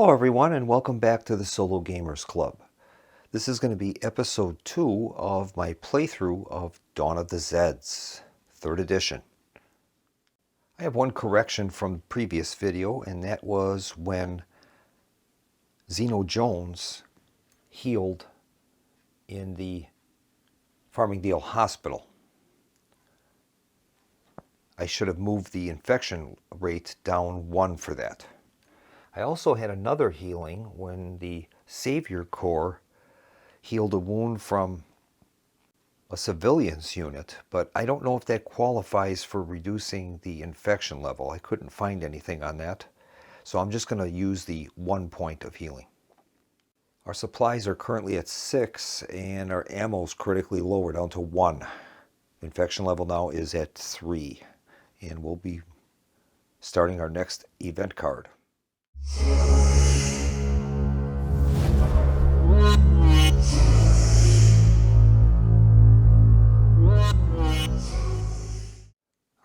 Hello everyone and welcome back to the Solo Gamers Club. This is going to be episode 2 of my playthrough of Dawn of the Zeds, 3rd edition. I have one correction from the previous video, and that was when Zeno Jones healed in the Farmingdale hospital. I should have moved the infection rate down 1 for that. I also had another healing when the Savior Corps healed a wound from a civilian's unit, but I don't know if that qualifies for reducing the infection level. I couldn't find anything on that, so I'm just going to use the 1 point of healing. Our supplies are currently at 6 and our ammo is critically low. We're down to 1. Infection level now is at 3, and we'll be starting our next event card.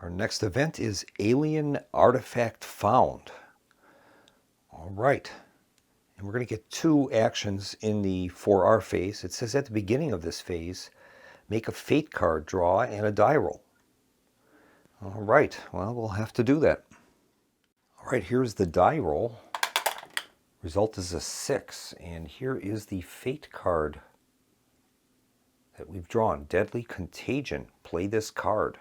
Our next event is Alien Artifact Found. All right, and we're going to get 2 actions in the 4R phase. It says at the beginning of this phase, make a fate card draw and a die roll. All right, well, we'll have to do that. All right, here's the die roll. Result is a 6, and here is the fate card that we've drawn. Deadly Contagion. Play this card.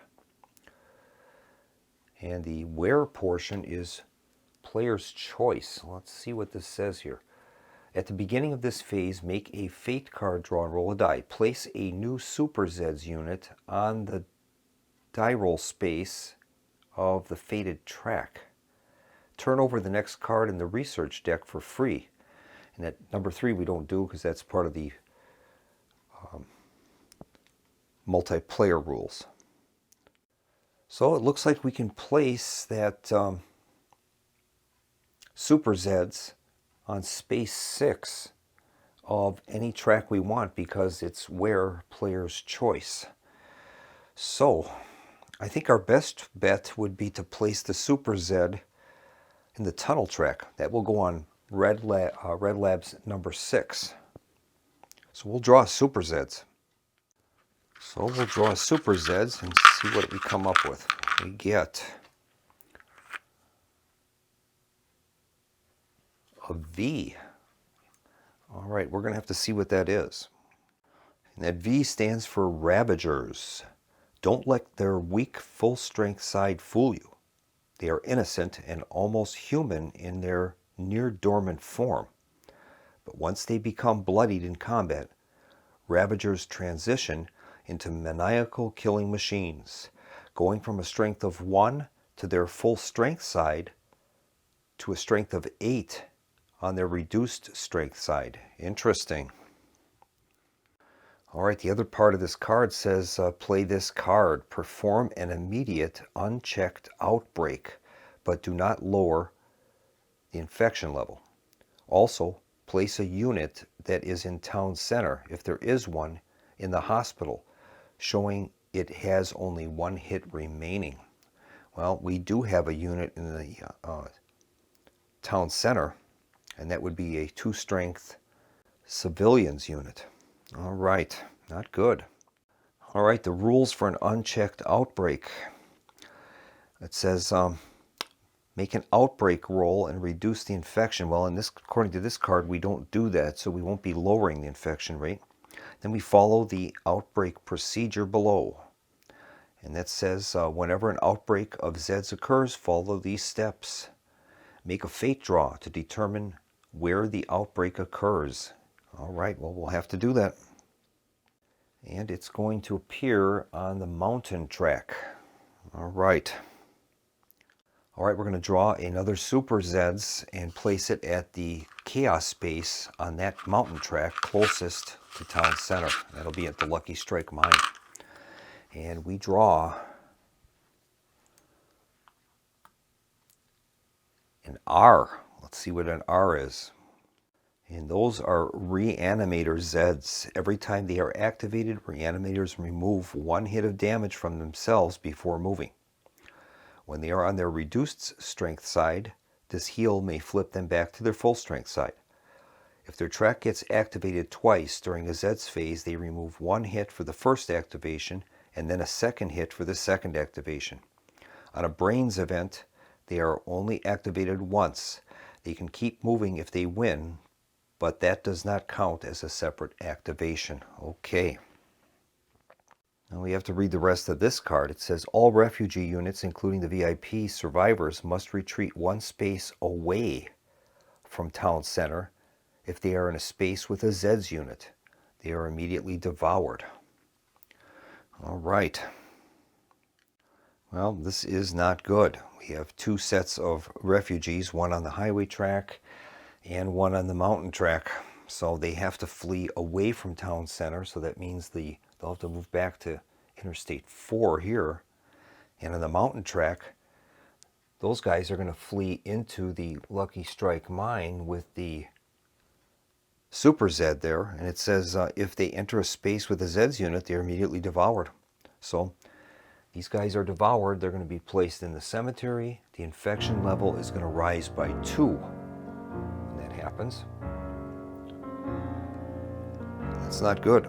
And the where portion is player's choice. Let's see what this says here. At the beginning of this phase, make a fate card draw and roll a die. Place a new Super Zeds unit on the die roll space of the fated track. Turn over the next card in the research deck for free. And at number 3 we don't do because that's part of the multiplayer rules. So it looks like we can place that Super Zeds on space 6 of any track we want because it's where player's choice. So I think our best bet would be to place the Super Zed in the tunnel track. That will go on Red Lab's number 6. So we'll draw Super Zeds. So we'll draw Super Zeds and see what we come up with. We get a V. All right, we're going to have to see what that is. And that V stands for Ravagers. Don't let their weak, full-strength side fool you. They are innocent and almost human in their near-dormant form. But once they become bloodied in combat, Ravagers transition into maniacal killing machines, going from a strength of 1 to their full strength side to a strength of 8 on their reduced strength side. Interesting. All right, the other part of this card says, play this card. Perform an immediate unchecked outbreak, but do not lower the infection level. Also, place a unit that is in town center, if there is one, in the hospital, showing it has only 1 hit remaining. Well, we do have a unit in the town center, and that would be a 2-strength civilians unit. All right, not good. All right, the rules for an unchecked outbreak. It says make an outbreak roll and reduce the infection. Well, according to this card, we don't do that, so we won't be lowering the infection rate. Then we follow the outbreak procedure below. And that says whenever an outbreak of Zeds occurs, follow these steps. Make a fate draw to determine where the outbreak occurs. All right, well, we'll have to do that. And it's going to appear on the mountain track. All right. All right, we're going to draw another Super Zeds and place it at the chaos space on that mountain track closest to town center. That'll be at the Lucky Strike mine. And we draw an R. Let's see what an R is. And those are Reanimator Zeds. Every time they are activated, Reanimators remove 1 hit of damage from themselves before moving. When they are on their reduced strength side, this heal may flip them back to their full strength side. If their track gets activated twice during a Zeds phase, they remove one hit for the first activation and then a second hit for the second activation. On a Brains event, they are only activated once. They can keep moving if they win, but that does not count as a separate activation. Okay. Now we have to read the rest of this card. It says all refugee units, including the VIP survivors, must retreat one space away from town center. If they are in a space with a Zeds unit, they are immediately devoured. All right. Well, this is not good. We have two sets of refugees, one on the highway track and one on the mountain track. So they have to flee away from town center. So that means they'll have to move back to Interstate 4 here. And on the mountain track, those guys are going to flee into the Lucky Strike mine with the Super Zed there. And it says if they enter a space with a Zeds unit, they're immediately devoured. So these guys are devoured. They're going to be placed in the cemetery. The infection level is going to rise by 2 when that happens. That's not good.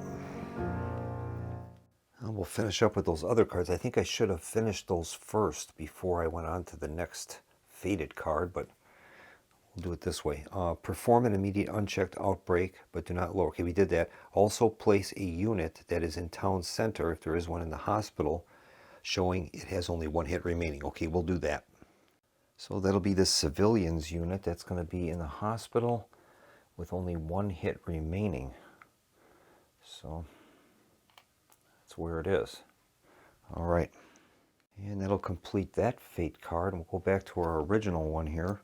And we'll finish up with those other cards. I think I should have finished those first before I went on to the next faded card, but we'll do it this way. Perform an immediate unchecked outbreak, but do not lower. Okay, we did that. Also place a unit that is in town center, if there is one in the hospital, showing it has only one hit remaining. Okay, we'll do that. So that'll be the civilians unit that's going to be in the hospital with only one hit remaining. So that's where it is. All right. And that'll complete that fate card. We'll go back to our original one here.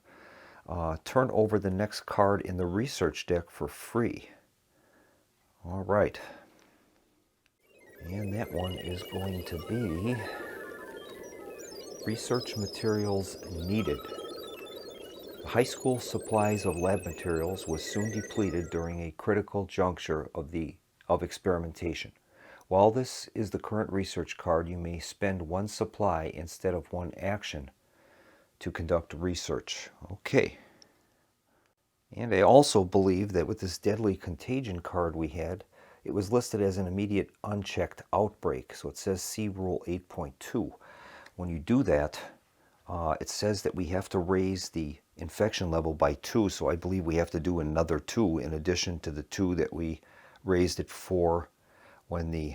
Turn over the next card in the research deck for free. All right. And that one is going to be research materials needed. The high school supplies of lab materials was soon depleted during a critical juncture of experimentation. While this is the current research card, you may spend one supply instead of one action to conduct research. Okay. And I also believe that with this deadly contagion card we had, it was listed as an immediate unchecked outbreak. So it says see rule 8.2. When you do that, it says that we have to raise the infection level by 2. So I believe we have to do another 2 in addition to the 2 that we raised it for when the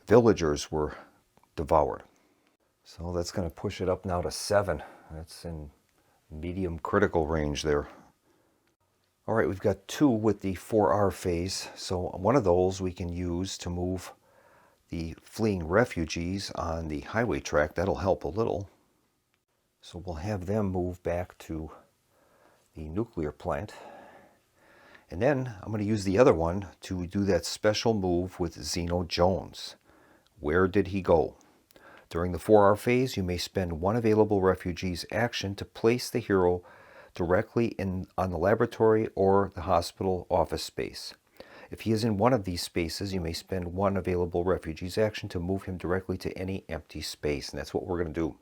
villagers were devoured. So that's going to push it up now to 7. That's in medium critical range there. All right, we've got 2 with the 4R phase. So one of those we can use to move the fleeing refugees on the highway track. That'll help a little. So we'll have them move back to the nuclear plant. And then I'm going to use the other one to do that special move with Zeno Jones. Where did he go? During the 4R phase, you may spend one available refugee's action to place the hero directly on the laboratory or the hospital office space. If he is in one of these spaces, you may spend one available refugee's action to move him directly to any empty space. And that's what we're going to do.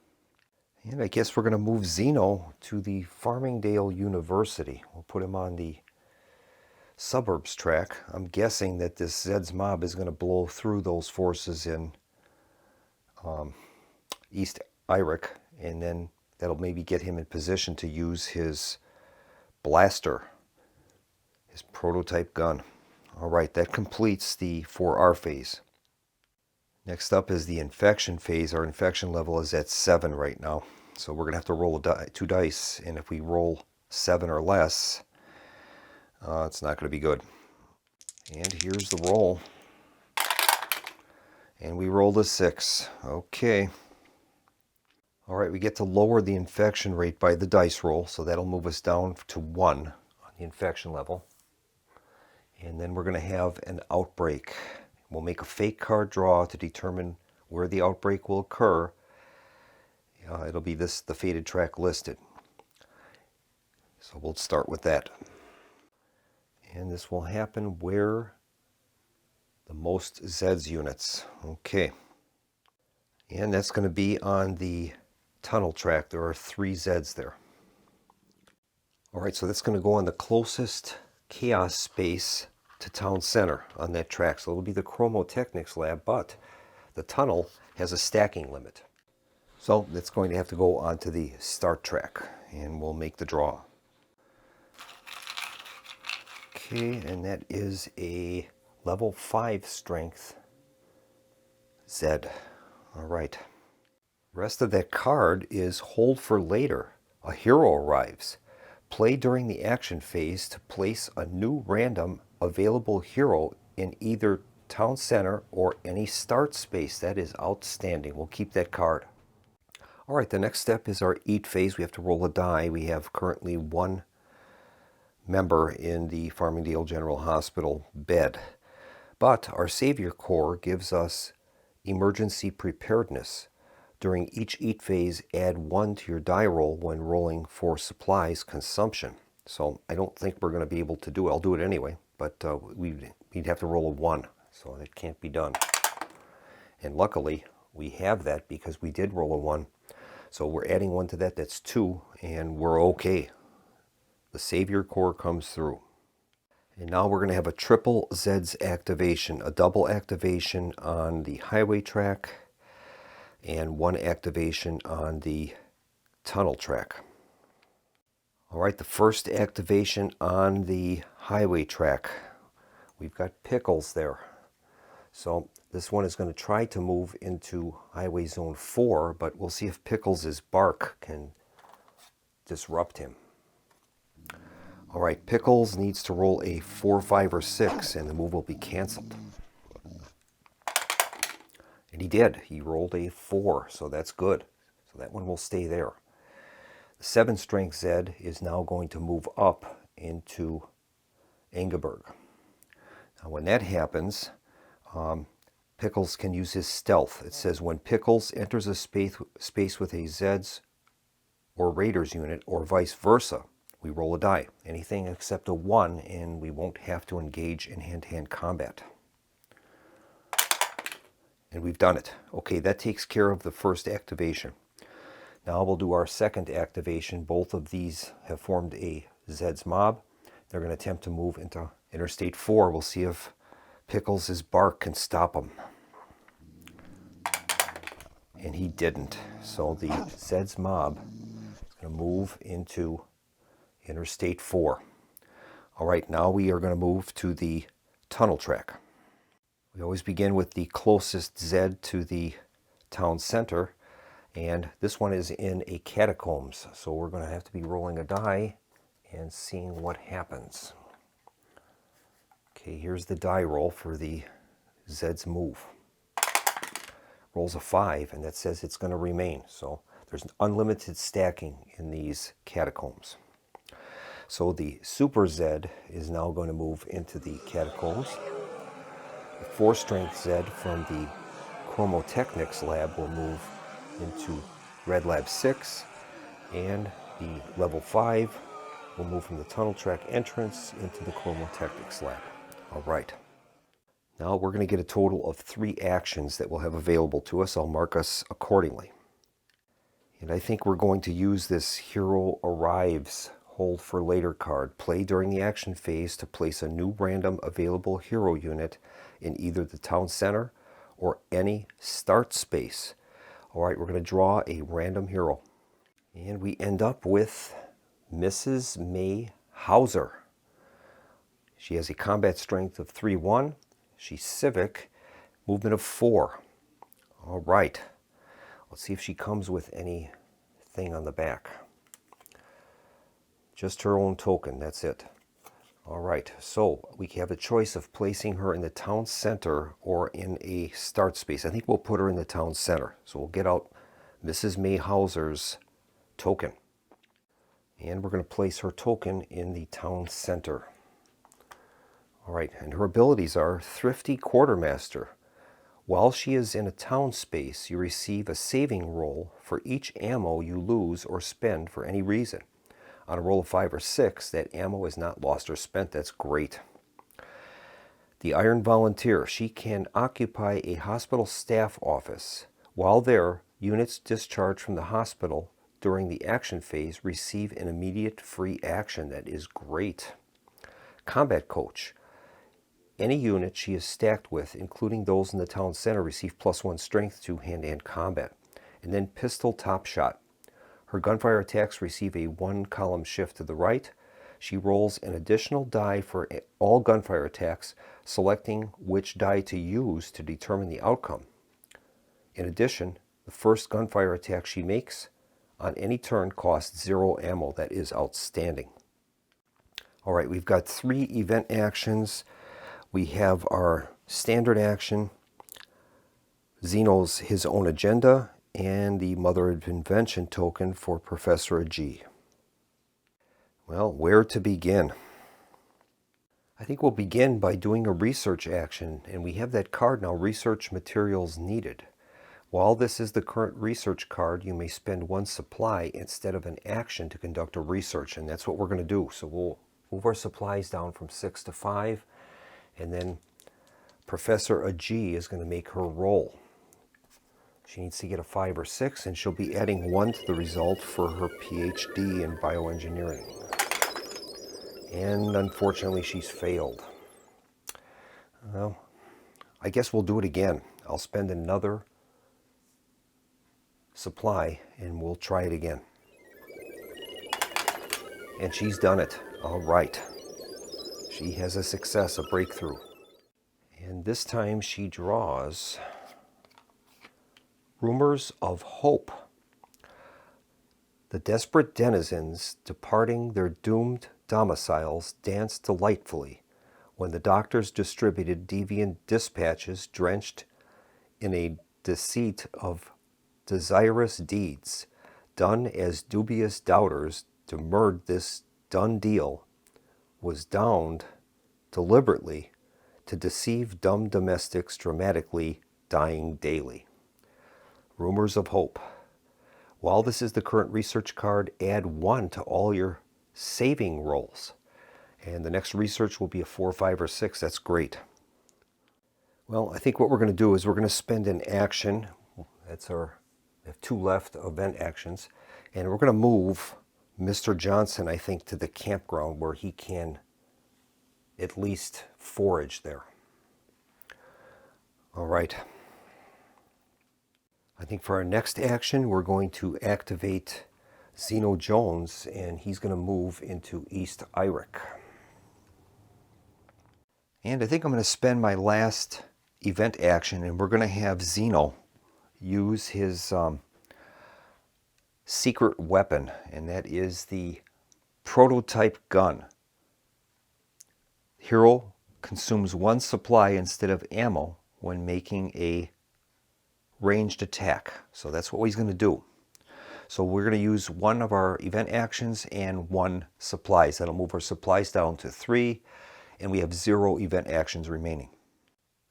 And I guess we're going to move Zeno to the Farmingdale University. We'll put him on the suburbs track. I'm guessing that this Zeds mob is going to blow through those forces in East Iric, and then that'll maybe get him in position to use his blaster, his prototype gun. All right, that completes the 4R phase. Next up is the infection phase. Our infection level is at 7 right now. So we're going to have to roll 2 dice, and if we roll 7 or less, it's not going to be good. And here's the roll. And we rolled a 6. Okay. All right, we get to lower the infection rate by the dice roll, so that'll move us down to 1 on the infection level. And then we're going to have an outbreak. We'll make a fake card draw to determine where the outbreak will occur. It'll be the faded track listed. So we'll start with that. And this will happen where the most Zeds units. Okay. And that's going to be on the tunnel track. There are 3 Zeds there. Alright, so that's going to go on the closest chaos space to town center on that track. So it'll be the chromotechnics lab, but the tunnel has a stacking limit. So it's going to have to go onto the start track, and we'll make the draw. Okay, and that is a level 5 strength Zed. Alright. Rest of that card is hold for later. A hero arrives. Play during the action phase to place a new random available hero in either town center or any start space. That is outstanding. We'll keep that card. Alright, the next step is our eat phase. We have to roll a die. We have currently 1 member in the Farmingdale General Hospital bed. But our Savior Corps gives us emergency preparedness. During each eat phase, add 1 to your die roll when rolling for supplies consumption. So I don't think we're going to be able to do it. I'll do it anyway, but we'd have to roll a 1, so that can't be done. And luckily, we have that because we did roll a 1. So we're adding 1 to that. That's 2, and we're okay. The Savior Corps comes through. And now we're going to have a triple Zeds activation, a double activation on the highway track, and 1 activation on the tunnel track. Alright, the first activation on the highway track. We've got Pickles there. So this one is going to try to move into highway zone 4, but we'll see if Pickles' bark can disrupt him. Alright, Pickles needs to roll a 4, 5, or 6, and the move will be canceled. And he did. He rolled a 4, so that's good. So that one will stay there. The 7 strength Zed is now going to move up into Engelberg. Now when that happens, Pickles can use his stealth. It says when Pickles enters a space with a Zeds or Raiders unit, or vice versa, we roll a die. Anything except a 1, and we won't have to engage in hand-to-hand combat. And we've done it. Okay, that takes care of the first activation. Now we'll do our second activation. Both of these have formed a Zeds mob. They're going to attempt to move into Interstate 4. We'll see if Pickles' bark can stop them. And he didn't. So the Zeds mob is going to move into Interstate 4. All right, now we are going to move to the tunnel track. We always begin with the closest Zed to the town center, and this one is in a catacombs, so we're going to have to be rolling a die and seeing what happens. Okay, here's the die roll for the Zed's move. Rolls a 5, and that says it's going to remain, so there's unlimited stacking in these catacombs. So the Super Zed is now going to move into the catacombs. The 4 strength Zed from the Chromotechnics lab will move into Red Lab 6, and the level 5 will move from the tunnel track entrance into the Chromotechnics lab. All right. Now we're going to get a total of 3 actions that we'll have available to us. I'll mark us accordingly. And I think we're going to use this Hero Arrives hold for later card. Play during the action phase to place a new random available hero unit in either the town center or any start space. All right, we're going to draw a random hero. And we end up with Mrs. May Hauser. She has a combat strength of 3-1. She's civic, movement of 4. All right, let's see if she comes with anything on the back. Just her own token, that's it. All right, so we have a choice of placing her in the town center or in a start space. I think we'll put her in the town center. So we'll get out Mrs. May Hauser's token. And we're going to place her token in the town center. All right, and her abilities are Thrifty Quartermaster. While she is in a town space, you receive a saving roll for each ammo you lose or spend for any reason. On a roll of 5 or 6, that ammo is not lost or spent. That's great. The Iron Volunteer. She can occupy a hospital staff office. While there, Units discharged from the hospital during the action phase receive an immediate free action. That is great. Combat coach. Any unit she is stacked with, including those in the town center, receive +1 strength to hand-to-hand combat. And then pistol top shot. Her gunfire attacks receive a 1-column shift to the right. She rolls an additional die for all gunfire attacks, selecting which die to use to determine the outcome. In addition, the first gunfire attack she makes on any turn costs 0 ammo. That is outstanding. All right, we've got 3 event actions. We have our standard action, Zeno's his own agenda, and the Mother of Invention token for Professor G. Well, where to begin? I think we'll begin by doing a research action, and we have that card now, Research Materials Needed. While this is the current research card, you may spend 1 supply instead of an action to conduct a research, and that's what we're going to do. So we'll move our supplies down from 6 to 5, and then Professor G is going to make her roll. She needs to get a 5 or 6, and she'll be adding 1 to the result for her PhD in bioengineering. And unfortunately, she's failed. Well, I guess we'll do it again. I'll spend another supply, and we'll try it again. And she's done it. All right. She has a success, a breakthrough. And this time she draws Rumors of Hope. The desperate denizens departing their doomed domiciles danced delightfully when the doctors distributed deviant dispatches drenched in a deceit of desirous deeds, done as dubious doubters demurred. This done deal was downed deliberately to deceive dumb domestics dramatically dying daily. Rumors of Hope. While this is the current research card, add 1 to all your saving rolls. And the next research will be a 4, 5, or 6. That's great. Well, I think what we're going to do is we're going to spend an action. That's our, we have 2 left event actions. And we're going to move Mr. Johnson, I think, to the campground where he can at least forage there. All right. I think for our next action, we're going to activate Zeno Jones, and he's going to move into East Iric. And I think I'm going to spend my last event action, and we're going to have Zeno use his secret weapon, and that is the prototype gun. Hero consumes 1 supply instead of ammo when making a ranged attack. So that's what he's going to do. So we're going to use 1 of our event actions and 1 supplies. That'll move our supplies down to 3, and we have 0 event actions remaining.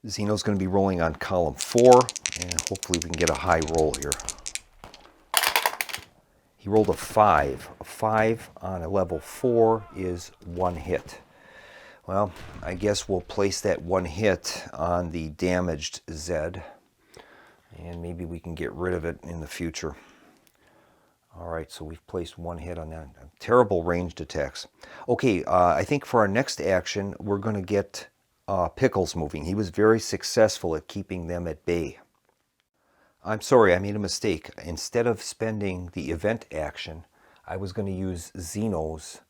Zeno's going to be rolling on column 4, and hopefully we can get a high roll here. He rolled a 5. A 5 on a level 4 is 1 hit. Well, I guess we'll place that 1 hit on the damaged Zed, and maybe we can get rid of it in the future. All right, so we've placed 1 hit on that. Terrible ranged attacks. Okay, I think for our next action, we're going to get Pickles moving. He was very successful at keeping them at bay. I'm sorry, I made a mistake. Instead of spending the event action, I was going to use Zeno's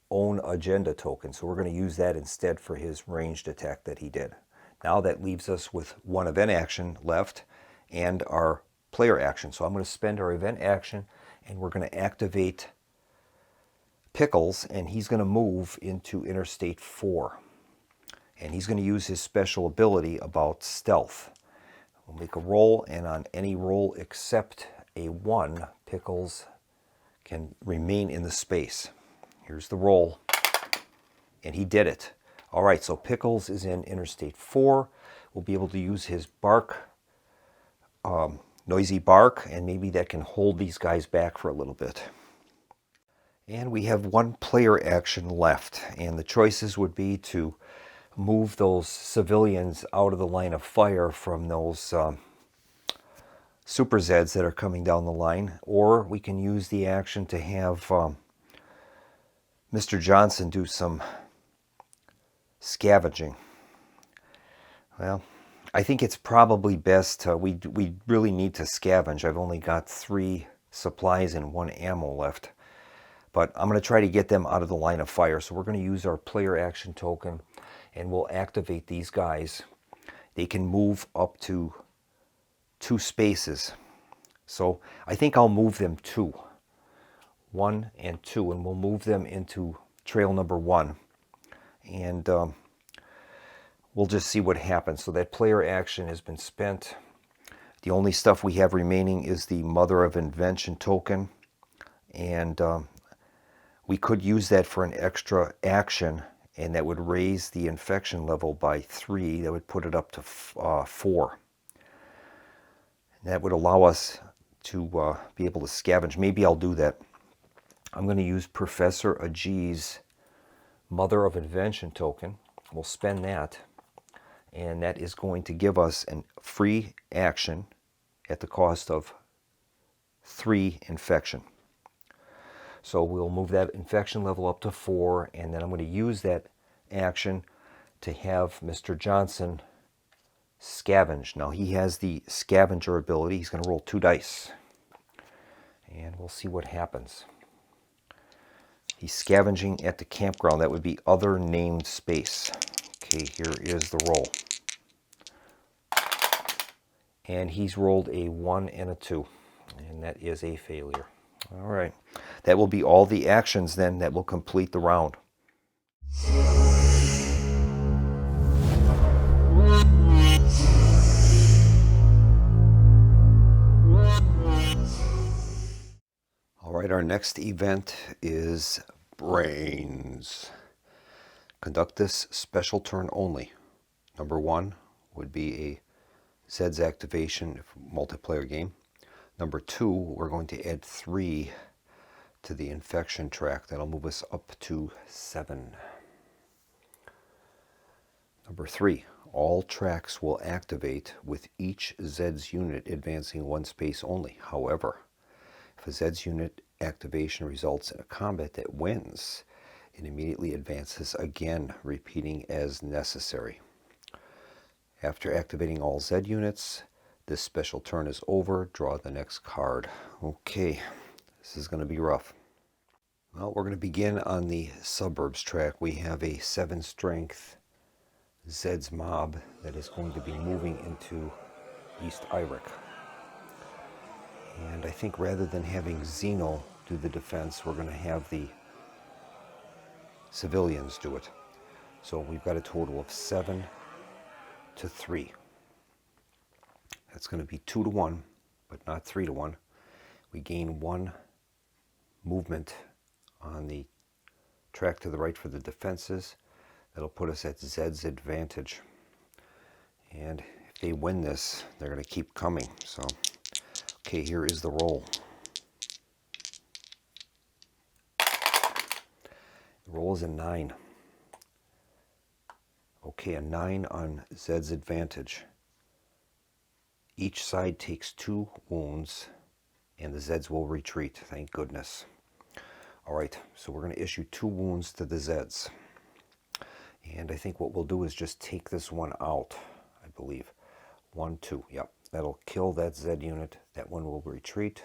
own agenda token. So we're going to use that instead for his ranged attack that he did. Now that leaves us with 1 event action left and our player action. So I'm going to spend our event action, and we're going to activate Pickles, and he's going to move into Interstate 4. And he's going to use his special ability about stealth. We'll make a roll, and on any roll except a 1, Pickles can remain in the space. Here's the roll, and he did it. All right, so Pickles is in Interstate 4. We'll be able to use his bark, noisy bark, and maybe that can hold these guys back for a little bit. And we have 1 player action left, and the choices would be to move those civilians out of the line of fire from those super Zeds that are coming down the line, or we can use the action to have Mr. Johnson do some scavenging. Well, I think it's probably best, we really need to scavenge. I've only got 3 supplies and 1 ammo left. But I'm going to try to get them out of the line of fire. So we're going to use our player action token, and we'll activate these guys. They can move up to 2 spaces. So I think I'll move them 2. 1 and 2, and we'll move them into trail number 1. And we'll just see what happens. So that player action has been spent. The only stuff we have remaining is the Mother of Invention token. And we could use that for an extra action, and that would raise the infection level by 3. That would put it up to 4. And that would allow us to be able to scavenge. Maybe I'll do that. I'm going to use Professor Ajee's Mother of Invention token. We'll spend that, and that is going to give us a free action at the cost of 3 infection. So we'll move that infection level up to 4, and then I'm going to use that action to have Mr. Johnson scavenge. Now he has the scavenger ability. He's going to roll 2 dice, and we'll see what happens. He's scavenging at the campground. That would be other named space. Okay, here is the roll. And he's rolled a 1 and a 2, and that is a failure. All right, that will be all the actions then that will complete the round. All right, our next event is Brains. Conduct this special turn only. Number 1 would be a Zeds activation multiplayer game. Number 2, we're going to add 3 to the infection track. That'll move us up to 7. Number 3, all tracks will activate with each Zeds unit advancing 1 space only. However, if a Zeds unit activation results in a combat that wins, it immediately advances again, repeating as necessary. After activating all Z units, this special turn is over. Draw the next card. Okay, this is going to be rough. Well, we're going to begin on the suburbs track. We have a 7 strength Zeds mob that is going to be moving into East Iric. And I think rather than having Zeno do the defense, we're going to have the civilians do it. So we've got a total of 7 to 3. That's going to be 2 to 1, but not 3 to 1. We gain 1 movement on the track to the right for the defenses. That'll put us at Zed's advantage. And if they win this, they're going to keep coming. So, okay, here is the roll. The roll is a 9. Okay, a 9 on Zed's advantage. Each side takes 2 wounds, and the Zeds will retreat, thank goodness. All right, so we're going to issue 2 wounds to the Zeds. And I think what we'll do is just take this one out, I believe. 1, 2, yep. That'll kill that Zed unit. That one will retreat.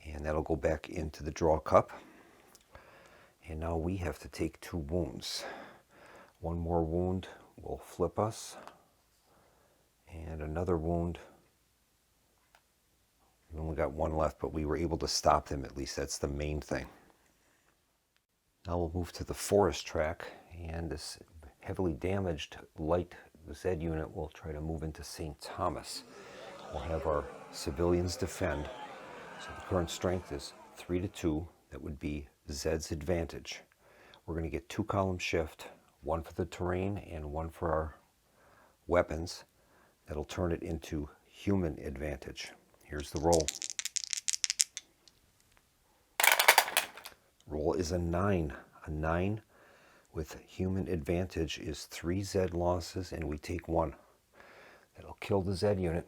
And that'll go back into the draw cup. And now we have to take 2 wounds. 1 more wound will flip us. And another wound. We only got 1 left, but we were able to stop them at least. That's the main thing. Now we'll move to the forest track, and this heavily damaged light Zed unit will try to move into St. Thomas. We'll have our civilians defend. So the current strength is 3 to 2. That would be Zed's advantage. We're going to get 2 column shift, 1 for the terrain and 1 for our weapons. That'll turn it into human advantage. Here's the roll. Roll is a 9. A 9 with human advantage is 3 Zed losses, and we take 1. That'll kill the Zed unit.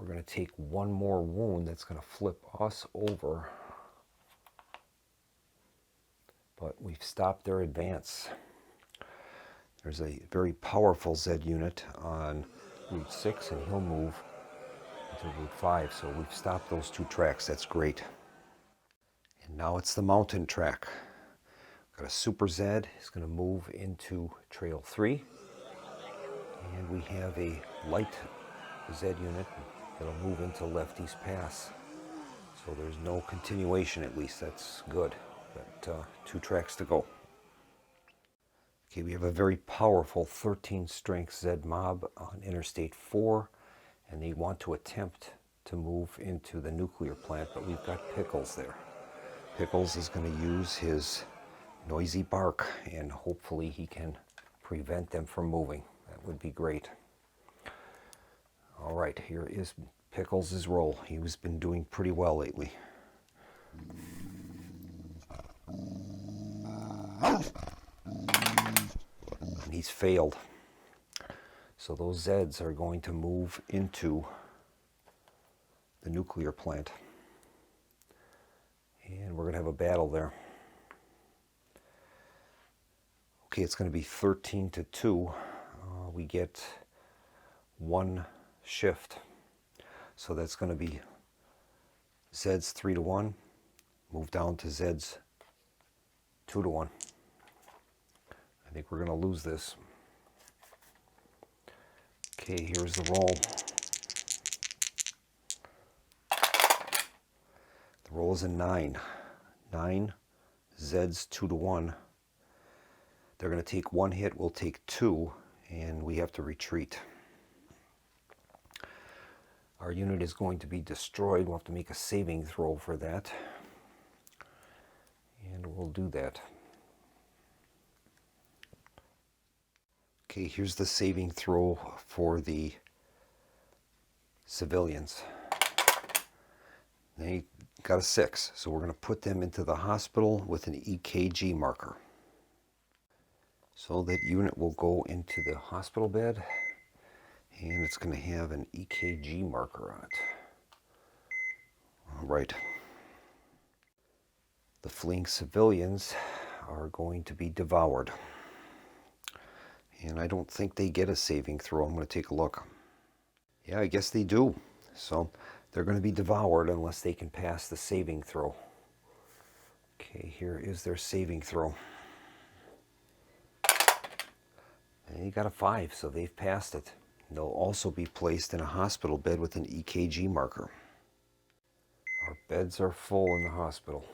we're going to take one more wound that's going to flip us over. But we've stopped their advance. There's a very powerful Zed unit on Route 6, and he'll move into Route 5. So we've stopped those two tracks. That's great. And now it's the mountain track. Got a Super Zed. He's going to move into Trail 3. And we have a light Zed unit that'll move into Lefty's Pass. So there's no continuation, at least. That's good. Got two tracks to go. Okay, we have a very powerful 13 strength Zed mob on Interstate 4, and they want to attempt to move into the nuclear plant, but we've got Pickles there. Pickles is going to use his noisy bark, and hopefully he can prevent them from moving. That would be great. All right, here is Pickles' roll. He's been doing pretty well lately. And he's failed. So those Zeds are going to move into the nuclear plant. And we're going to have a battle there. Okay, it's going to be 13-2. We get one shift. So that's going to be Zeds 3-1. Move down to Zeds 2-1. I think we're going to lose this. Okay, here's the roll. The roll is a 9. 9, Zeds 2-1. They're going to take one hit, we'll take two, and we have to retreat. Our unit is going to be destroyed. We'll have to make a saving throw for that. And we'll do that. Okay, here's the saving throw for the civilians. They got a 6, so we're going to put them into the hospital with an EKG marker. So that unit will go into the hospital bed, and it's going to have an EKG marker on it. All right. The fleeing civilians are going to be devoured. And I don't think they get a saving throw. I'm going to take a look. Yeah, I guess they do. So they're going to be devoured unless they can pass the saving throw. Okay, here is their saving throw. And they got a 5, so they've passed it. They'll also be placed in a hospital bed with an EKG marker. Our beds are full in the hospital.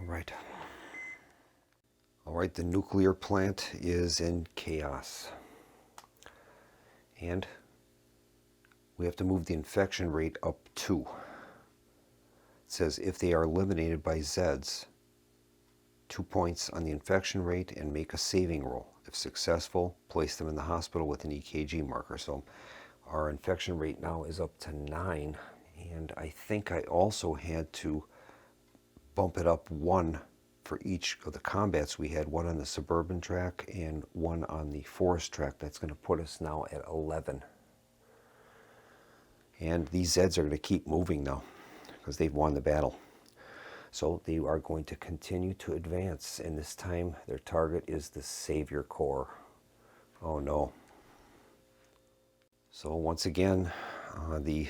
All right. All right, the nuclear plant is in chaos. And we have to move the infection rate up 2. It says if they are eliminated by Zeds, 2 points on the infection rate and make a saving roll. If successful, place them in the hospital with an EKG marker. So our infection rate now is up to 9. And I think I also had to bump it up 1 for each of the combats we had. 1 on the suburban track and 1 on the forest track. That's going to put us now at 11. And these Zeds are going to keep moving now because they've won the battle. So they are going to continue to advance, and this time their target is the Savior Corps. Oh no. So once again, the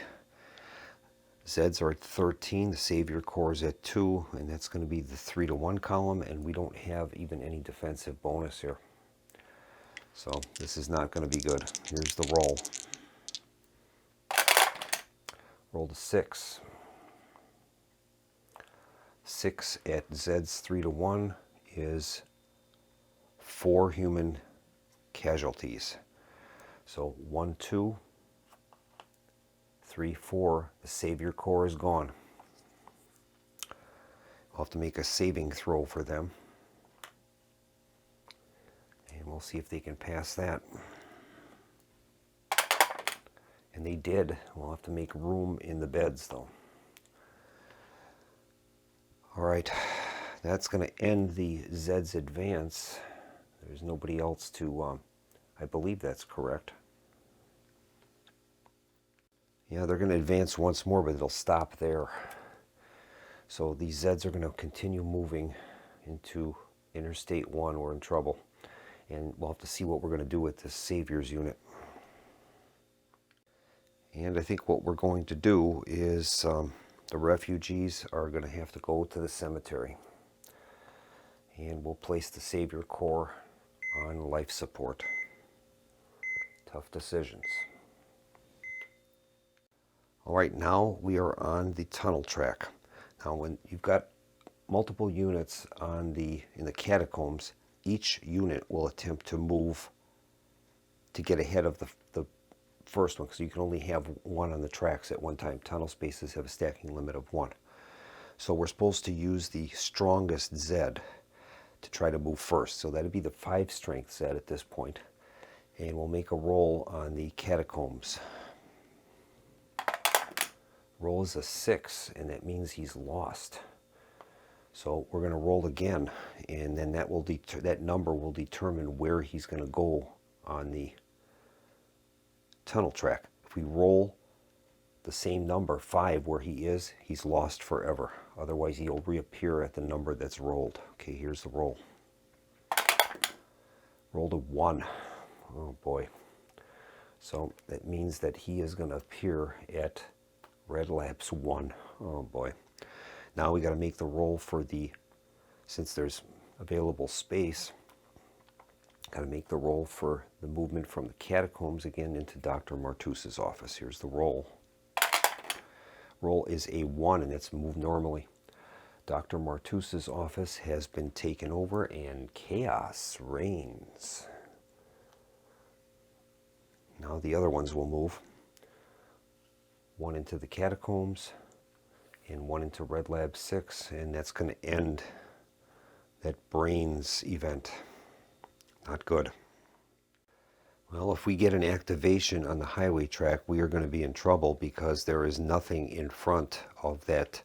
Zeds are at 13, the Savior Corps is at 2, and that's going to be the 3-1 column, and we don't have even any defensive bonus here. So this is not going to be good. Here's the roll. Roll to 6. 6 at Zeds 3-1 is 4 human casualties. So 1, 2, 3, 4. The Savior Corps is gone. We'll have to make a saving throw for them. And we'll see if they can pass that. And they did. We'll have to make room in the beds though. All right, that's going to end the Zeds advance. There's nobody else to, I believe that's correct. Yeah, they're going to advance once more, but it'll stop there. So these Zeds are going to continue moving into Interstate 1. We're in trouble. And we'll have to see what we're going to do with this Saviors unit. And I think what we're going to do is the refugees are going to have to go to the cemetery. And we'll place the Savior Corps on life support. Tough decisions. All right, now we are on the tunnel track. Now when you've got multiple units in the catacombs, each unit will attempt to move to get ahead of the first one, because you can only have one on the tracks at one time. Tunnel spaces have a stacking limit of 1. So we're supposed to use the strongest Zed to try to move first. So that'd be the 5 strength Zed at this point. And we'll make a roll on the catacombs. Roll is a 6, and that means he's lost. So we're going to roll again, and then that number will determine where he's going to go on the tunnel track. If we roll the same number, 5, where he is, he's lost forever. Otherwise, he'll reappear at the number that's rolled. Okay, here's the roll. Rolled a 1. Oh boy. So that means that he is going to appear at Red Labs 1. Oh boy. Now we got to make the roll for since there's available space, got to make the roll for the movement from the catacombs again into Dr. Martus's office. Here's the roll. Roll is a 1, and it's moved normally. Dr. Martus's office has been taken over, and chaos reigns. Now the other ones will move. 1 into the catacombs, and 1 into Red Lab 6, and that's going to end that brains event. Not good. Well, if we get an activation on the highway track, we are going to be in trouble, because there is nothing in front of that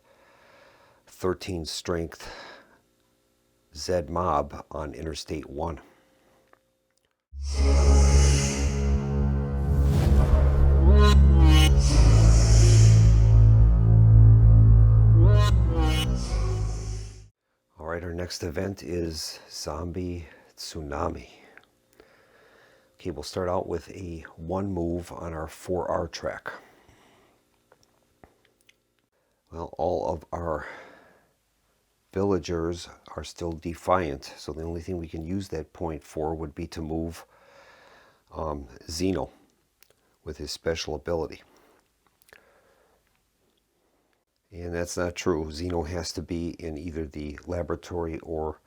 13 strength Zed mob on Interstate 1. All right, our next event is zombie tsunami. Okay, we'll start out with a 1 move on our 4R track. Well, all of our villagers are still defiant, so the only thing we can use that point for would be to move Zeno with his special ability. And that's not true. Zeno has to be in either the laboratory or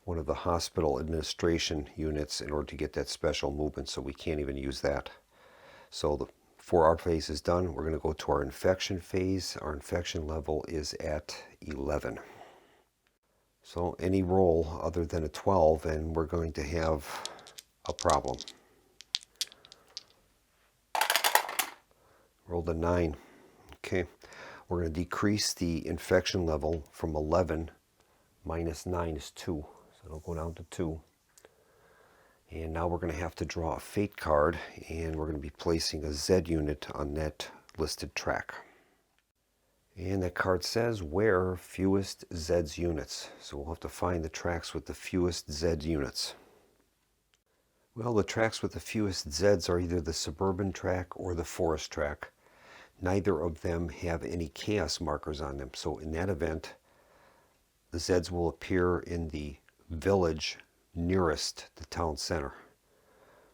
one of the hospital administration units in order to get that special movement, so we can't even use that. So the 4R phase is done. We're going to go to our infection phase. Our infection level is at 11. So any roll other than a 12, and we're going to have a problem. Rolled a 9. Okay. We're going to decrease the infection level from 11 minus 9 is 2. So it'll go down to 2. And now we're going to have to draw a fate card, and we're going to be placing a Z unit on that listed track. And that card says where fewest Zeds units. So we'll have to find the tracks with the fewest Z units. Well, the tracks with the fewest Zeds are either the suburban track or the forest track. Neither of them have any chaos markers on them. So in that event, the Zeds will appear in the village nearest the town center.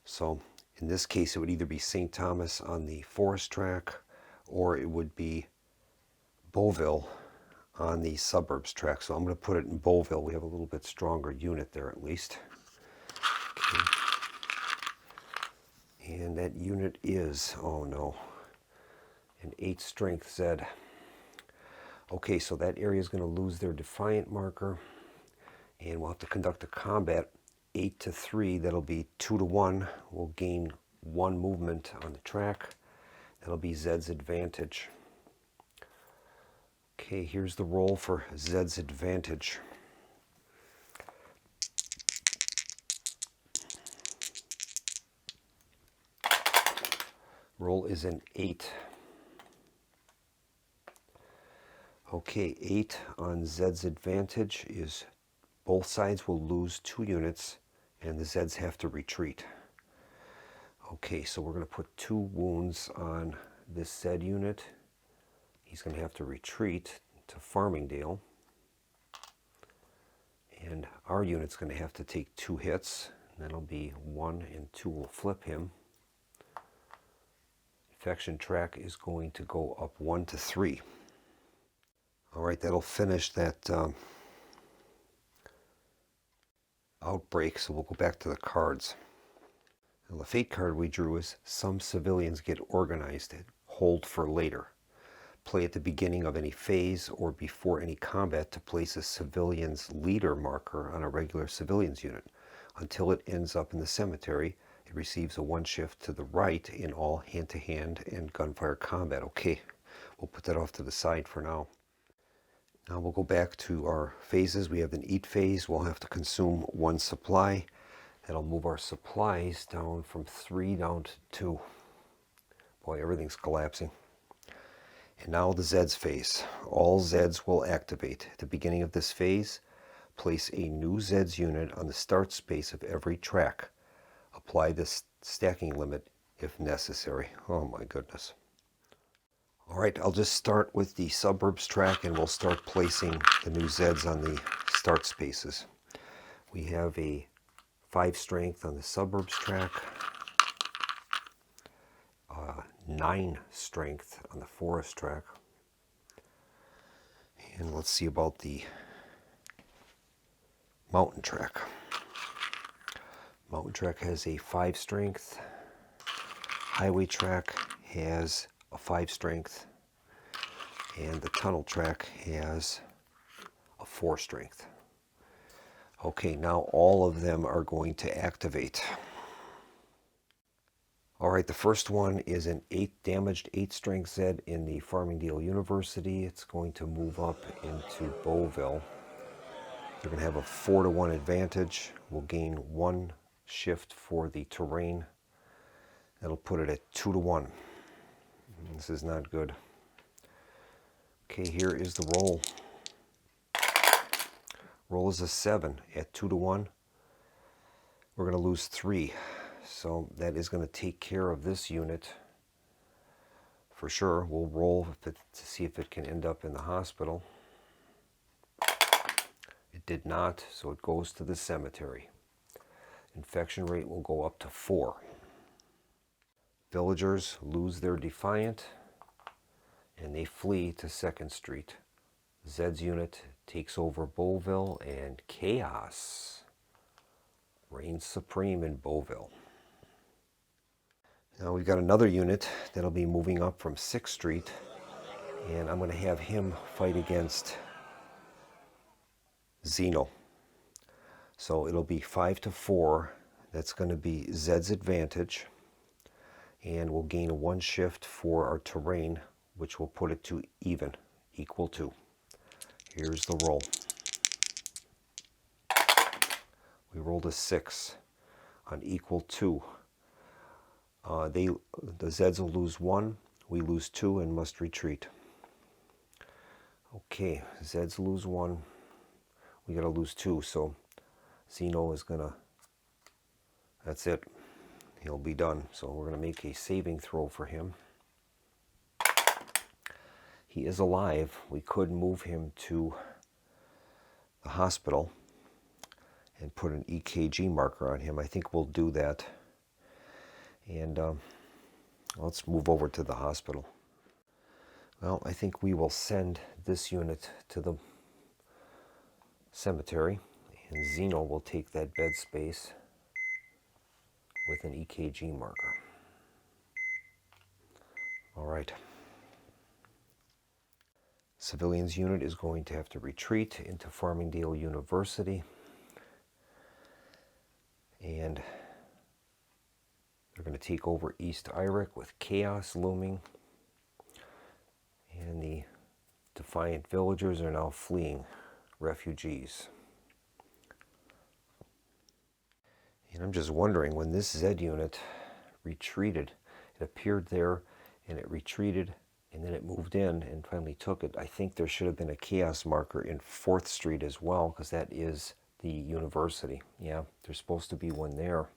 So in this case, it would either be St. Thomas on the forest track, or it would be Beauville on the suburbs track. So I'm going to put it in Beauville. We have a little bit stronger unit there at least. Okay. And that unit is, oh no, an 8 strength Zed. Okay, so that area is going to lose their defiant marker, and we'll have to conduct a combat 8 to 3. That'll be 2 to 1. We'll gain 1 movement on the track. That'll be Zed's advantage. Okay, here's the roll for Zed's advantage. Roll is an 8. Okay, 8 on Zed's advantage is both sides will lose 2 units and the Zeds have to retreat. Okay, so we're going to put 2 wounds on this Zed unit. He's going to have to retreat to Farmingdale. And our unit's going to have to take 2 hits. That'll be 1 and 2 will flip him. Infection track is going to go up 1 to 3. All right, that'll finish that outbreak, so we'll go back to the cards. Now, the fate card we drew is some civilians get organized, hold for later. Play at the beginning of any phase or before any combat to place a civilian's leader marker on a regular civilian's unit. Until it ends up in the cemetery, it receives a 1 shift to the right in all hand-to-hand and gunfire combat. Okay, we'll put that off to the side for now. Now we'll go back to our phases. We have an eat phase. We'll have to consume 1 supply. That'll move our supplies down from 3 down to 2. Boy, everything's collapsing. And now the Zeds phase. All Zeds will activate. At the beginning of this phase, place a new Zeds unit on the start space of every track. Apply the stacking limit if necessary. Oh my goodness. All right, I'll just start with the suburbs track and we'll start placing the new Zeds on the start spaces. We have a 5 strength on the suburbs track, 9 strength on the forest track, and let's see about the mountain track. Mountain track has a 5 strength, highway track has a 5 strength, and the tunnel track has a 4 strength. Okay, now all of them are going to activate. All right, the first one is an damaged 8 strength Zed in the Farmingdale University. It's going to move up into Beauville. They're going to have a 4 to 1 advantage. We'll gain 1 shift for the terrain. That'll put it at 2 to 1. This is not good. Okay, here is the roll. Roll is a 7 at 2 to 1. We're going to lose 3. So that is going to take care of this unit for sure. We'll roll to see if it can end up in the hospital. It did not, so it goes to the cemetery. Infection rate will go up to 4. Villagers lose their defiant and they flee to 2nd Street. Zed's unit takes over Beauville and chaos reigns supreme in Beauville. Now we've got another unit that'll be moving up from 6th Street, and I'm going to have him fight against Zeno. So it'll be 5 to 4. That's going to be Zed's advantage, and we'll gain a 1 shift for our terrain, which will put it to even, equal to. Here's the roll. We rolled a 6 on equal to. The Zeds will lose 1, we lose 2 and must retreat. Okay, Zeds lose 1, we gotta lose 2, so Zeno is gonna, that's it, he'll be done. So we're gonna make a saving throw for him. He is alive. We could move him to the hospital and put an EKG marker on him. I think we'll do that. And let's move over to the hospital. Well, I think we will send this unit to the cemetery, and Zeno will take that bed space with an EKG marker. All right. Civilians unit is going to have to retreat into Farmingdale University, and they're going to take over East Irick with chaos looming, and the defiant villagers are now fleeing, refugees. And I'm just wondering, when this Zed unit retreated, it appeared there and it retreated and then it moved in and finally took it. I think there should have been a chaos marker in 4th Street as well, because that is the university. Yeah, there's supposed to be one there.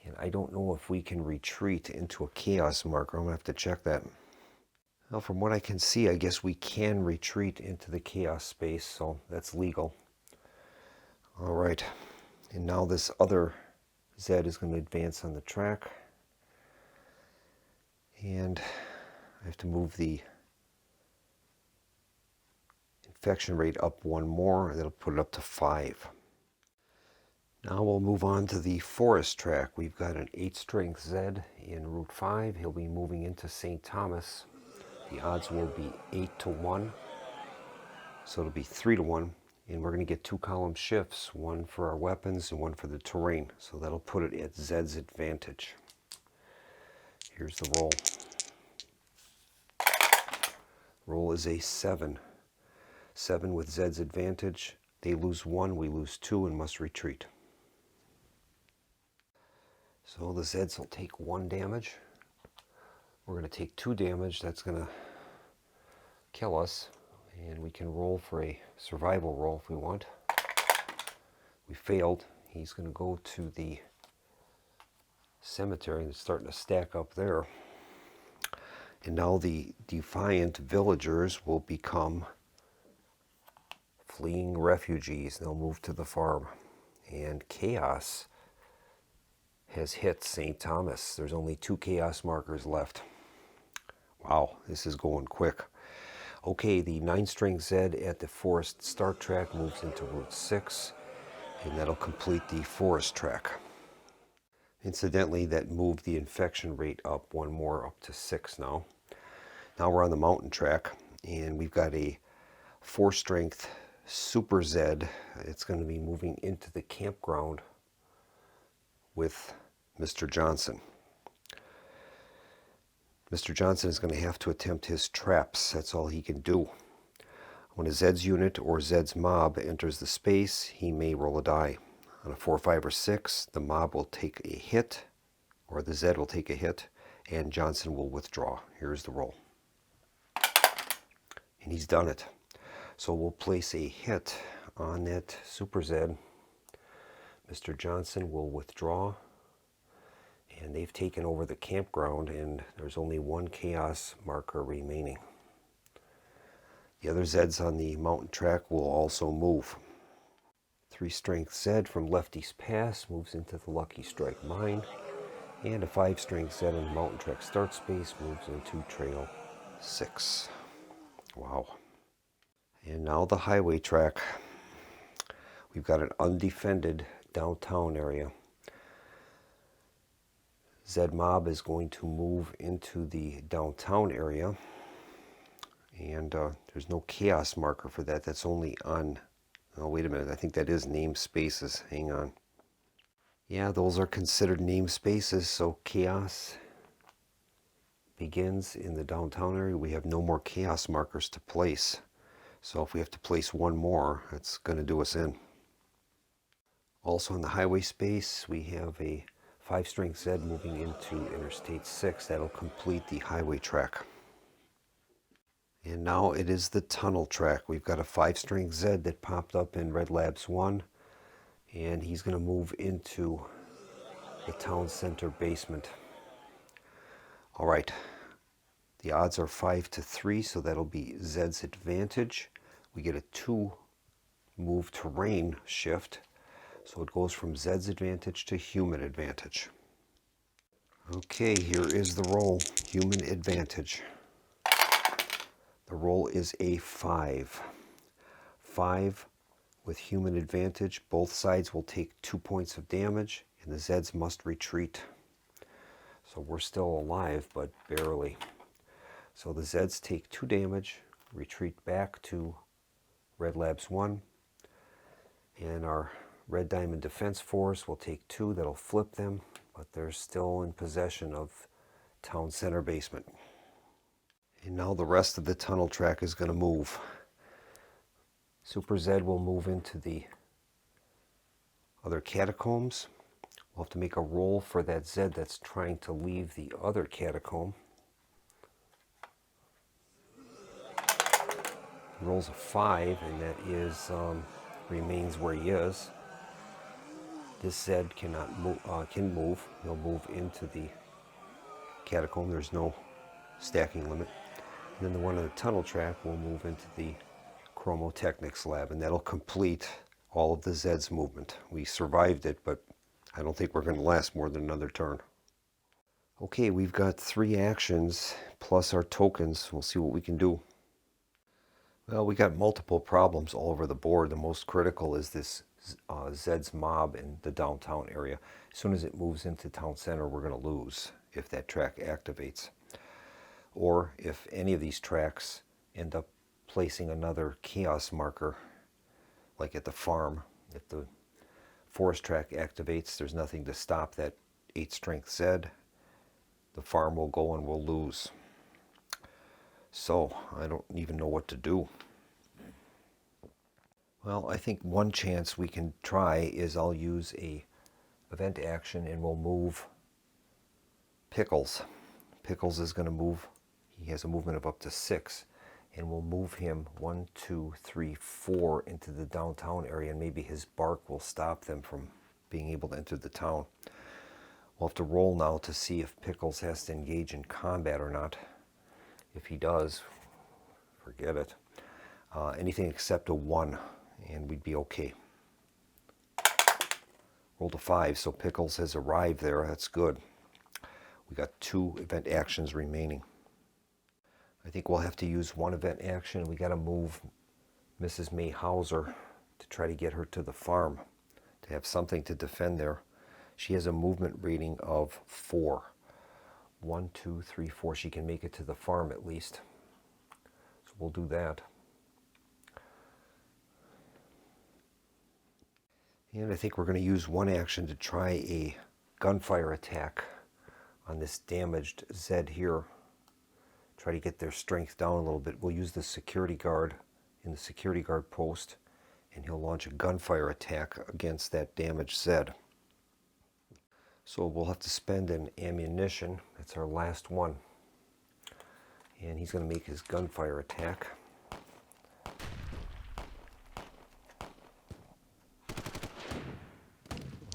And I don't know if we can retreat into a chaos marker. I'm going to have to check that. Well, from what I can see, I guess we can retreat into the chaos space, so that's legal. All right, and now this other Zed is going to advance on the track. And I have to move the infection rate up one more, and that'll put it up to 5. Now we'll move on to the forest track. We've got an 8-strength Zed in Route 5. He'll be moving into St. Thomas. The odds will be 8 to 1, so it'll be 3 to 1. And we're going to get 2 column shifts, one for our weapons and one for the terrain. So that'll put it at Zed's advantage. Here's the roll. Roll is a 7. 7 with Zed's advantage. They lose 1, we lose 2, and must retreat. So the Zeds will take 1 damage. We're going to take 2 damage. That's going to kill us. And we can roll for a survival roll if we want. We failed. He's going to go to the cemetery and it's starting to stack up there. And now the defiant villagers will become fleeing refugees. They'll move to the farm. And chaos has hit St. Thomas. There's only 2 chaos markers left. Wow, this is going quick. Okay, the 9-strength Zed at the forest start track moves into Route 6, and that'll complete the forest track. Incidentally, that moved the infection rate up one more, up to 6 now. Now we're on the mountain track, and we've got a 4-strength Super Zed. It's going to be moving into the campground with Mr. Johnson. Mr. Johnson is going to have to attempt his traps. That's all he can do. When a Zed's unit or Zed's mob enters the space, he may roll a die. On a 4, 5, or 6, the mob will take a hit, or the Zed will take a hit, and Johnson will withdraw. Here's the roll. And he's done it. So we'll place a hit on that Super Zed. Mr. Johnson will withdraw. And they've taken over the campground, and there's only 1 chaos marker remaining. The other Zeds on the mountain track will also move. 3-strength Zed from Lefty's Pass moves into the Lucky Strike mine. And a 5-strength Zed on the mountain track start space moves into Trail 6. Wow. And now the highway track. We've got an undefended downtown area. Zed mob is going to move into the downtown area, and there's no chaos marker for that. That's only on, oh wait a minute, I think that is name spaces. Hang on. Yeah, those are considered name spaces, so chaos begins in the downtown area. We have no more chaos markers to place. So if we have to place 1 more, that's going to do us in. Also in the highway space, we have a 5-strength Zed moving into Interstate 6. That'll complete the highway track. And now it is the tunnel track. We've got a 5-strength Zed that popped up in Red Labs 1. And he's going to move into the town center basement. All right. The odds are 5 to 3, so that'll be Zed's advantage. We get a 2 move terrain shift. So it goes from Zed's advantage to human advantage. Okay, here is the roll. Human advantage. The roll is a 5. 5 with human advantage. Both sides will take 2 points of damage, and the Zeds must retreat. So we're still alive, but barely. So the Zeds take 2 damage, retreat back to Red Labs 1, and our Red Diamond Defense Force will take 2. That'll flip them, but they're still in possession of town center basement. And now the rest of the tunnel track is going to move. Super Zed will move into the other catacombs. We'll have to make a roll for that Zed that's trying to leave the other catacomb. He rolls a 5, and that is remains where he is. This Zed cannot move. Can move. He'll move into the catacomb. There's no stacking limit. And then the one on the tunnel track will move into the chromotechnics lab, and that'll complete all of the Zed's movement. We survived it, but I don't think we're going to last more than another turn. Okay, we've got 3 actions plus our tokens. We'll see what we can do. Well, we got multiple problems all over the board. The most critical is this Zed's mob in the downtown area. As soon as it moves into town center, we're going to lose if that track activates. Or if any of these tracks end up placing another chaos marker, like at the farm. If the forest track activates, there's nothing to stop that 8 strength Zed. The farm will go and we'll lose. So I don't even know what to do. Well, I think one chance we can try is I'll use a event action and we'll move Pickles. Pickles is going to move. He has a movement of up to 6, and we'll move him 1, 2, 3, 4 into the downtown area, and maybe his bark will stop them from being able to enter the town. We'll have to roll now to see if Pickles has to engage in combat or not. If he does, forget it. Anything except a 1, and we'd be okay. Rolled a 5, so Pickles has arrived there. That's good. We got 2 event actions remaining. I think we'll have to use 1 event action. We got to move Mrs. May Hauser to try to get her to the farm, to have something to defend there. She has a movement rating of 4. 1, 2, 3, 4. She can make it to the farm at least. So we'll do that. And I think we're going to use 1 action to try a gunfire attack on this damaged Zed here. Try to get their strength down a little bit. We'll use the security guard in the security guard post, and he'll launch a gunfire attack against that damaged Zed. So we'll have to spend an ammunition. That's our last one. And he's going to make his gunfire attack.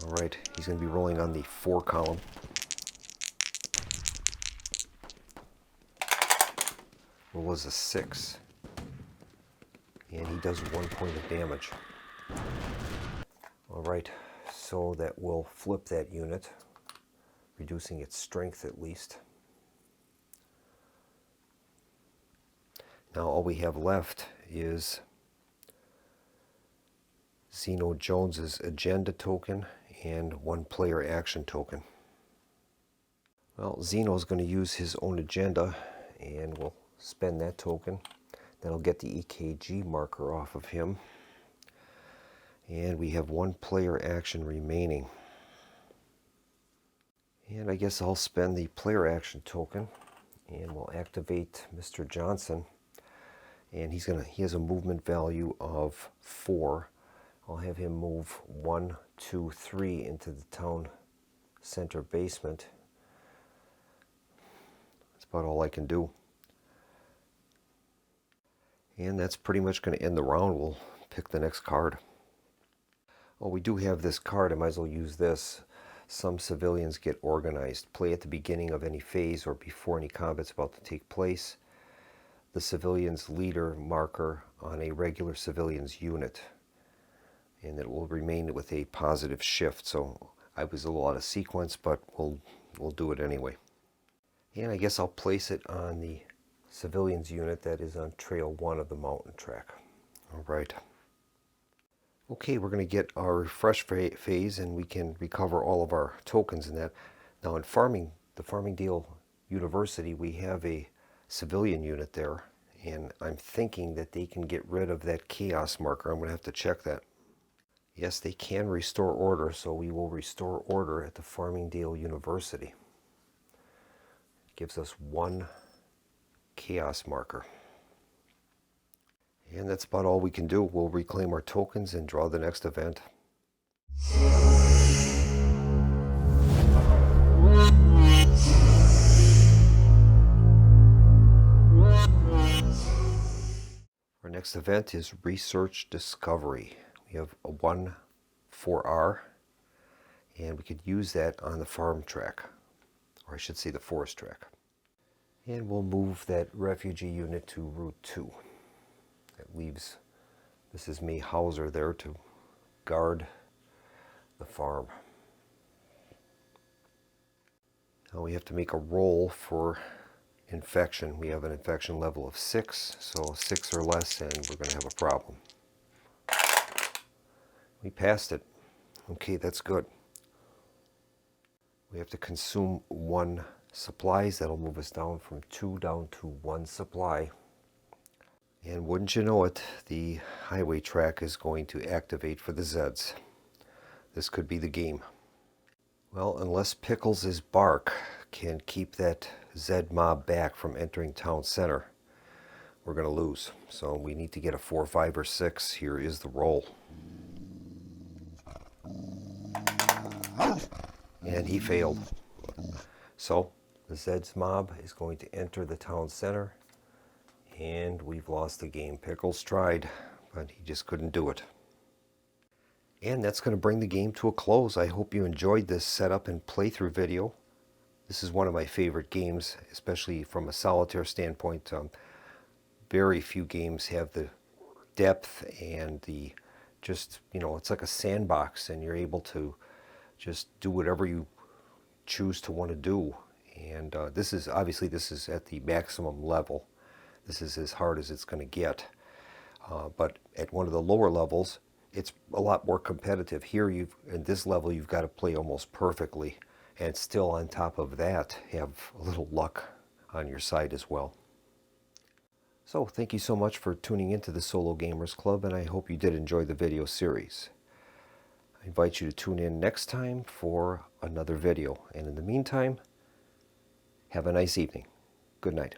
All right, he's going to be rolling on the 4 column. Roll was a 6. And he does 1 point of damage. All right, so that will flip that unit, reducing its strength at least. Now all we have left is Zeno Jones's agenda token and 1 player action token. Well, Zeno's going to use his own agenda, and we'll spend that token. That'll get the EKG marker off of him. And we have 1 player action remaining. And I guess I'll spend the player action token, and we'll activate Mr. Johnson. And he has a movement value of 4. I'll have him move 1, 2, 3 into the town center basement. That's about all I can do. And that's pretty much going to end the round. We'll pick the next card. Oh, we do have this card. I might as well use this. Some civilians get organized. Play at the beginning of any phase or before any combat's about to take place. The civilian's leader marker on a regular civilian's unit. And it will remain with a positive shift. So I was a little out of sequence, but we'll do it anyway. And I guess I'll place it on the civilian's unit that is on trail 1 of the mountain track. All right. Okay, we're going to get our refresh phase, and we can recover all of our tokens in that. Now in the Farmingdale University, we have a civilian unit there, and I'm thinking that they can get rid of that chaos marker. I'm going to have to check that. Yes, they can restore order, so we will restore order at the Farmingdale University. It gives us 1 chaos marker. And that's about all we can do. We'll reclaim our tokens and draw the next event. Our Our next event is Research Discovery. We have a 1-4R, and we could use that on the farm track, or I should say the forest track. And we'll move that refugee unit to Route 2. That leaves Mrs. May Hauser there to guard the farm. Now we have to make a roll for infection. We have an infection level of 6, so 6 or less and we're going to have a problem. We passed it. Okay, that's good. We have to consume 1 supplies. That'll move us down from 2 down to 1 supply. And wouldn't you know it, the highway track is going to activate for the Zeds. This could be the game. Well, unless Pickles' bark can keep that Zed mob back from entering town center, we're going to lose. So we need to get a 4, 5, or 6. Here is the roll. And he failed. So the Zed's mob is going to enter the town center, and we've lost the game. Pickles tried, but he just couldn't do it. And that's going to bring the game to a close. I hope you enjoyed this setup and playthrough video. This is one of my favorite games, especially from a solitaire standpoint. Very few games have the depth and the just, it's like a sandbox, and you're able to just do whatever you choose to want to do. And this is at the maximum level. This is as hard as it's going to get. But at one of the lower levels, it's a lot more competitive. Here, in this level, you've got to play almost perfectly, and still on top of that, have a little luck on your side as well. So thank you so much for tuning into the Solo Gamers Club, and I hope you did enjoy the video series. I invite you to tune in next time for another video, and in the meantime, have a nice evening. Good night.